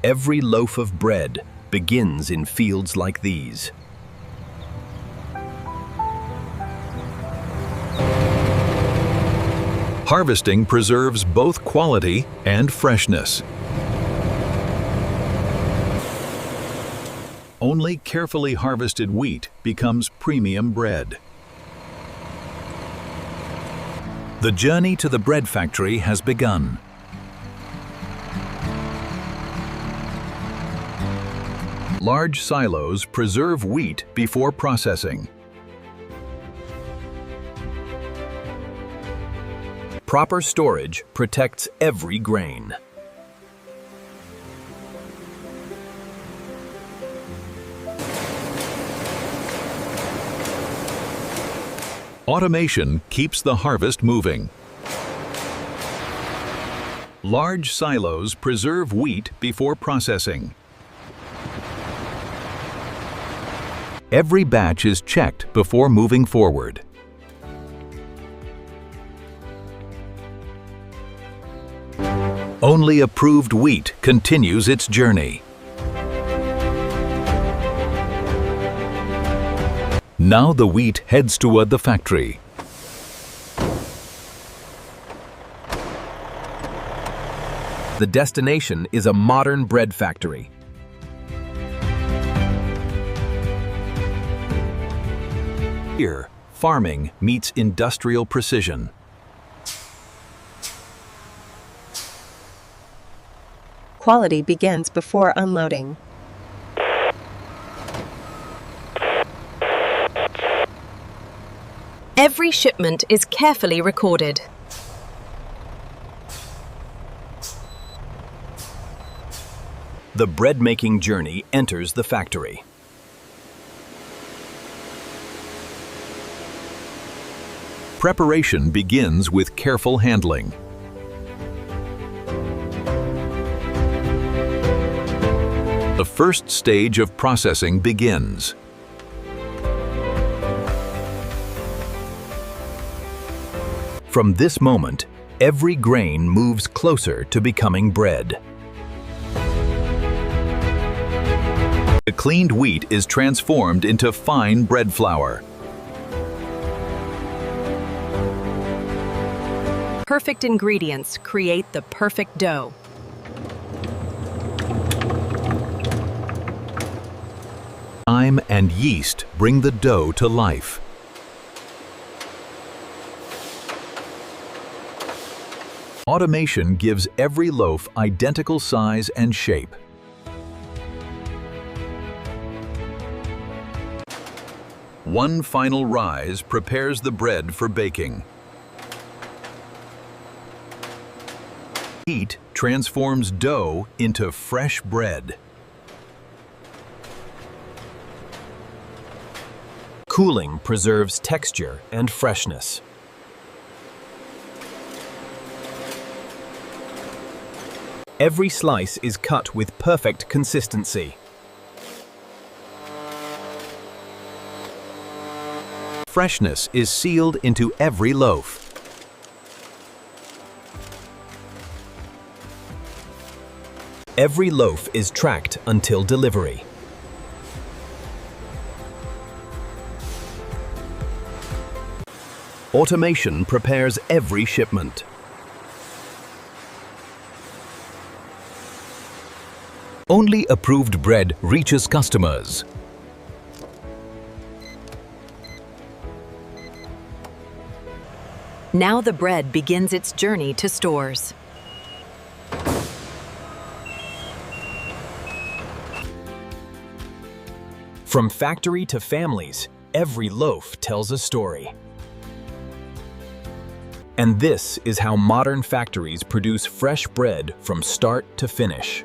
Every loaf of bread begins in fields like these. Harvesting preserves both quality and freshness. Only carefully harvested wheat becomes premium bread. The journey to the bread factory has begun. Large silos preserve wheat before processing. Proper storage protects every grain. Automation keeps the harvest moving. Large silos preserve wheat before processing. Every batch is checked before moving forward. Only approved wheat continues its journey. Now the wheat heads toward the factory. The destination is a modern bread factory. Here, farming meets industrial precision. Quality begins before unloading. Every shipment is carefully recorded. The bread-making journey enters the factory. Preparation begins with careful handling. The first stage of processing begins. From this moment, every grain moves closer to becoming bread. The cleaned wheat is transformed into fine bread flour. Perfect ingredients create the perfect dough. Time and yeast bring the dough to life. Automation gives every loaf identical size and shape. One final rise prepares the bread for baking. Heat transforms dough into fresh bread. Cooling preserves texture and freshness. Every slice is cut with perfect consistency. Freshness is sealed into every loaf. Every loaf is tracked until delivery. Automation prepares every shipment. Only approved bread reaches customers. Now the bread begins its journey to stores. From factory to families, every loaf tells a story. And this is how modern factories produce fresh bread from start to finish.